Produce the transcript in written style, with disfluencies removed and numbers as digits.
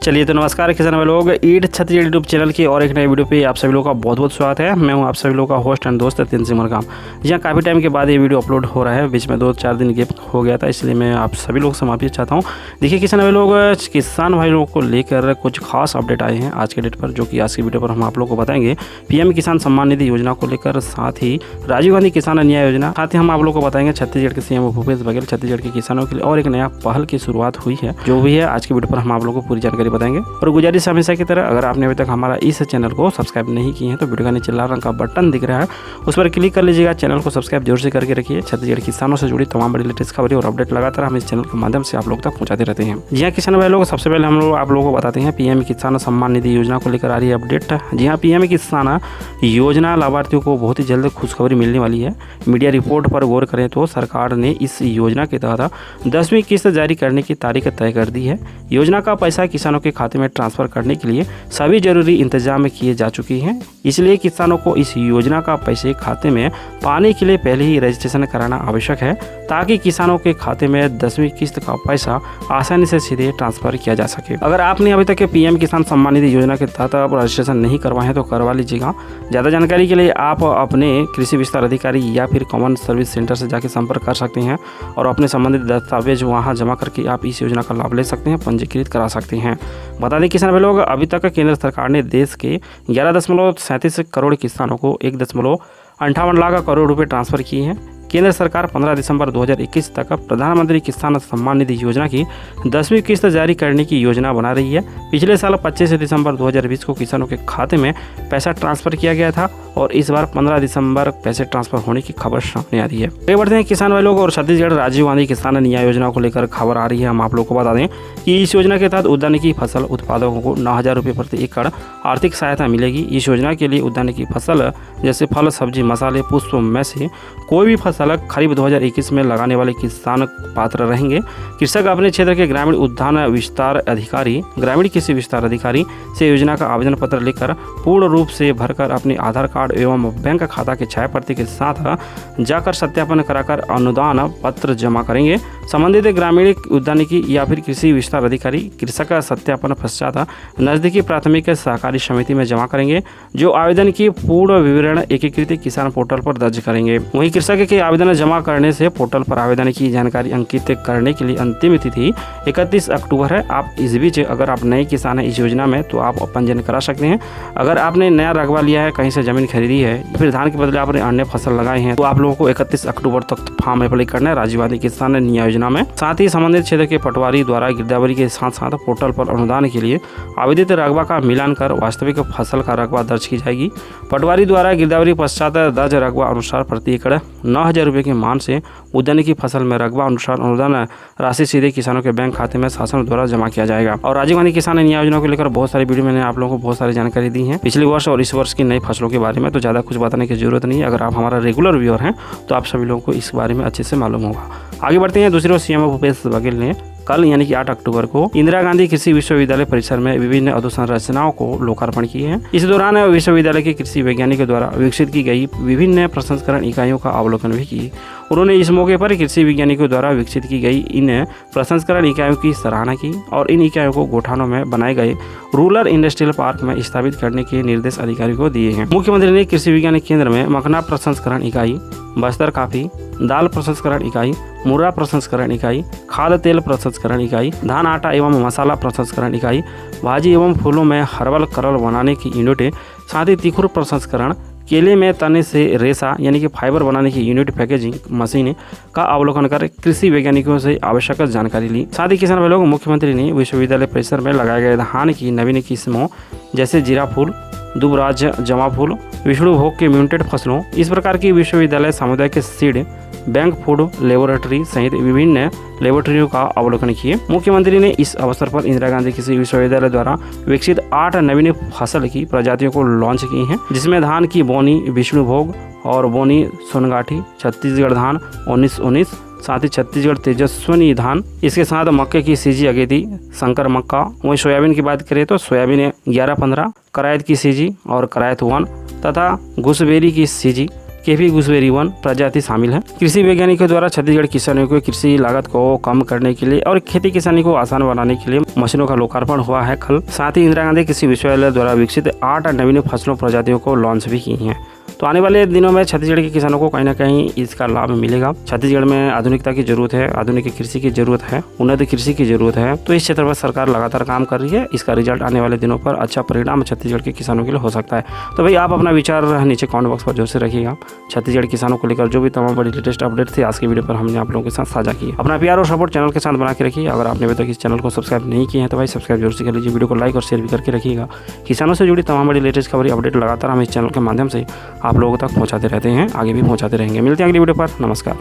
चलिए तो नमस्कार किसान भाई लोग, ईट छत्तीसगढ़ यूट्यूब चैनल की और एक नए वीडियो पे आप सभी लोगों का बहुत बहुत स्वागत है। मैं हूं आप सभी लोगों का होस्ट एंड दोस्त तिन सिमर काम। जी हाँ, काफ़ी टाइम के बाद ये वीडियो अपलोड हो रहा है। बीच में 2-4 दिन गैप हो गया था, इसलिए मैं आप सभी लोग से माफ़ी चाहता हूँ। देखिए किसान भाई लोग, किसान भाई लोगों को लेकर कुछ खास अपडेट आए हैं आज के डेट पर, जो कि आज की वीडियो पर हम आप लोग को बताएंगे। पीएम किसान सम्मान निधि योजना को लेकर, साथ ही राजीव गांधी किसान न्याय योजना, साथ ही हम आप लोग को बताएंगे छत्तीसगढ़ के सीएम भूपेश बघेल छत्तीसगढ़ के किसानों के लिए और एक नया पहल की शुरुआत हुई है। जो भी है आज की वीडियो पर हम आप लोगों को पूरी जानकारी बताएंगे। और गुजारिश हमेशा की तरह, अगर आपने अभी तक हमारा इस चैनल को सब्सक्राइब नहीं किए हैं तो वीडियो का नीचे लाल रंग का बटन दिख रहा है, उस पर क्लिक कर लीजिएगा। चैनल को सब्सक्राइब जरूर से करके रखिए। छत्तीसगढ़ किसानों से जुड़ी तमाम बड़ी लेटेस्ट खबरें और अपडेट लगातार हम इस चैनल के माध्यम से आप लोग तक पहुंचाते रहते हैं। जी हाँ किसान भाई लोग, सबसे पहले हम लोग आप लोगों को बताते हैं पीएम किसान सम्मान निधि योजना को लेकर आ रही है अपडेट। जी हाँ, पीएम किसान योजना लाभार्थियों को बहुत ही जल्द खुशखबरी मिलने वाली है। मीडिया रिपोर्ट पर गौर करें तो सरकार ने इस योजना के तहत 10वीं किस्त जारी करने की तारीख तय कर दी है। योजना का पैसा किसानों के खाते में ट्रांसफर करने के लिए सभी जरूरी इंतजाम किए जा चुके हैं। इसलिए किसानों को इस योजना का पैसे खाते में पाने के लिए पहले ही रजिस्ट्रेशन कराना आवश्यक है, ताकि किसानों के खाते में 10वीं किस्त का पैसा आसानी से सीधे ट्रांसफर किया जा सके। अगर आपने अभी तक पीएम किसान सम्मान निधि योजना के तहत रजिस्ट्रेशन नहीं करवाए हैं तो करवा लीजिएगा। ज़्यादा जानकारी के लिए आप अपने कृषि विस्तार अधिकारी या फिर कॉमन सर्विस सेंटर से जाकर संपर्क कर सकते हैं और अपने संबंधित दस्तावेज वहां जमा करके आप इस योजना का लाभ ले सकते हैं, पंजीकृत करा सकते हैं। बता दें किसान भाई लोग, अभी तक केंद्र सरकार ने देश के 11.37 करोड़ किसानों को 1.58 लाख करोड़ रुपए ट्रांसफर किए हैं। केंद्र सरकार 15 दिसंबर 2021 तक प्रधानमंत्री किसान सम्मान निधि योजना की 10वीं किस्त जारी करने की योजना बना रही है। पिछले साल 25 दिसंबर 2020 को किसानों के खाते में पैसा ट्रांसफर किया गया था और इस बार 15 दिसंबर पैसे ट्रांसफर होने की खबर सामने आ रही है। आगे बढ़ते हैं किसान भाई लोग, और छत्तीसगढ़ राजीव गांधी किसान न्याय योजना को लेकर खबर आ रही है। हम आप लोग को बता दें कि इस योजना के तहत उद्यानिकी फसल उत्पादकों को 9,000 रुपये प्रति एकड़ आर्थिक सहायता मिलेगी। इस योजना के लिए उद्यानिकी फसल जैसे फल, सब्जी, मसाले, पुष्प में से कोई भी फसल खरीफ 2021 में लगाने वाले किसान पात्र रहेंगे। कृषक अपने क्षेत्र के ग्रामीण उद्यान विस्तार अधिकारी, ग्रामीण कृषि विस्तार अधिकारी से योजना का आवेदन पत्र लेकर पूर्ण रूप से भरकर अपने आधार कार्ड एवं बैंक खाता के छायाप्रति के साथ जाकर सत्यापन कराकर अनुदान पत्र जमा करेंगे। संबंधित ग्रामीण उद्यानिकी या फिर कृषि विस्तार अधिकारी कृषक सत्यापन पश्चात नजदीकी प्राथमिक सहकारी समिति में जमा करेंगे, जो आवेदन की पूर्ण विवरण एकीकृत किसान पोर्टल पर दर्ज करेंगे। वहीं कृषक के आवेदन जमा करने से पोर्टल पर आवेदन की जानकारी अंकित करने के लिए अंतिम तिथि 31 अक्टूबर है। आप इस बीच अगर आप नए किसान हैं इस योजना में तो आप पंजीयन करा सकते हैं। अगर आपने नया रकबा लिया है, कहीं से जमीन खरीदी है, फिर धान के बदले आपने अन्य फसल लगाए हैं, तो आप लोगों को 31 अक्टूबर तक फॉर्म अप्लाई करना है राजीव गांधी किसान न्याय योजना में। साथ ही संबंधित क्षेत्र के पटवारी द्वारा गिरदावरी के साथ साथ पोर्टल पर अनुदान के लिए आवेदित रकबा का मिलान कर वास्तविक फसल का रकबा दर्ज की जाएगी। पटवारी द्वारा गिरदावरी पश्चात दर्ज रकबा अनुसार प्रति एकड़ 9,000 रुपये के मान से उद्यानिकी फसल में रकबा अनुसार अनुदान राशि सीधे किसानों के बैंक खाते में शासन द्वारा जमा किया जाएगा। और राजीव गांधी किसान न्याय योजना को लेकर बहुत सारी वीडियो मैंने आप लोगों को बहुत सारी जानकारी दी है पिछले वर्ष और इस वर्ष की नई फसलों के बारे में, तो ज़्यादा कुछ बताने की जरूरत नहीं है। अगर आप हमारा रेगुलर व्यूअर हैं तो आप सभी लोगों को इस बारे में अच्छे से मालूम होगा। आगे बढ़ते हैं। दूसरी ओर सीएम भूपेश बघेल ने कल यानी कि 8 अक्टूबर को इंदिरा गांधी कृषि विश्वविद्यालय परिसर में विभिन्न अधोसंरचनाओं को लोकार्पण किए हैं। इस दौरान विश्वविद्यालय के कृषि वैज्ञानिकों द्वारा विकसित की गई विभिन्न प्रसंस्करण इकाइयों का अवलोकन भी किए। उन्होंने इस मौके पर कृषि वैज्ञानिकों द्वारा विकसित की गई इन प्रसंस्करण इकाइयों की सराहना की और इन इकाइयों को गोठानों में बनाए गए रूरल इंडस्ट्रियल पार्क में स्थापित करने के निर्देश अधिकारियों को दिए हैं। मुख्यमंत्री ने कृषि विज्ञान केंद्र में मखना प्रसंस्करण इकाई, बस्तर काफी, दाल प्रसंस्करण इकाई, मुर्रा प्रसंस्करण इकाई, खाद्य तेल प्रसंस्करण इकाई, धान आटा एवं मसाला प्रसंस्करण इकाई, भाजी एवं फूलों में हर्बल करल बनाने की यूनिट, साथ ही तिखुर प्रसंस्करण, केले में तने से रेशा यानी कि फाइबर बनाने की यूनिट पैकेजिंग मशीन का अवलोकन कर कृषि वैज्ञानिकों से आवश्यक जानकारी ली। साथ ही किसान भाई लोग, मुख्यमंत्री ने विश्वविद्यालय परिसर में लगाए गए धान की नवीन किस्मों जैसे जीरा फूल, दुबराज, जमा फूल, विष्णु भोग के म्यूटेड फसलों, इस प्रकार की विश्वविद्यालय सामुदायिक सीड बैंक, फूड लेबोरेटरी सहित विभिन्न लेबोरेटरियों का अवलोकन किए। मुख्यमंत्री ने इस अवसर पर इंदिरा गांधी कृषि विश्वविद्यालय द्वारा विकसित 8 नवीन फसल की प्रजातियों को लॉन्च की हैं, जिसमें धान की बोनी विष्णुभोग और बोनी सोनगाठी, छत्तीसगढ़ धान 1919, साथ ही छत्तीसगढ़ तेजस्वनी धान, इसके साथ मक्के की सीजी अगेती, शंकर मक्का। वहीं सोयाबीन की बात करें तो सोयाबीन 11-15, करायत की सीजी और करायत 1 तथा घुसबेरी की सीजी, केफी गुसबेरी 1 प्रजाति शामिल है। कृषि वैज्ञानिकों द्वारा छत्तीसगढ़ किसानों को कृषि लागत को कम करने के लिए और खेती किसानी को आसान बनाने के लिए मशीनों का लोकार्पण हुआ है कल। साथ ही इंदिरा गांधी कृषि विश्वविद्यालय द्वारा विकसित 8 नवीन फसलों प्रजातियों को लॉन्च भी की हैं। तो आने वाले दिनों में छत्तीसगढ़ के किसानों को कहीं ना कहीं इसका लाभ मिलेगा। छत्तीसगढ़ में आधुनिकता की जरूरत है, आधुनिक कृषि की जरूरत है, उन्नत कृषि की जरूरत है। तो इस क्षेत्र पर सरकार लगातार काम कर रही है। इसका रिजल्ट आने वाले दिनों पर अच्छा परिणाम छत्तीसगढ़ के किसानों के लिए हो सकता है। तो भाई आप अपना विचार नीचे कमेंट बॉक्स पर जोर से रखिएगा। छत्तीसगढ़ किसानों को लेकर जो भी तमाम बड़ी लेटेस्ट अपडेट थे आज की वीडियो पर हमने आप लोगों के साथ साझा की। अपना प्यार और सपोर्ट चैनल के साथ बना के रखिए। अगर आपने अभी तक इस चैनल को सब्सक्राइब नहीं किए हैं तो भाई सब्सक्राइब जरूर से कर लीजिए। वीडियो को लाइक और शेयर भी करके रखिएगा। किसानों से जुड़ी तमाम बड़ी लेटेस्ट खबरें अपडेट लगातार हम इस चैनल के माध्यम से आप लोगों तक पहुँचाते रहते हैं, आगे भी पहुँचाते रहेंगे। मिलते हैं अगली वीडियो पर। नमस्कार।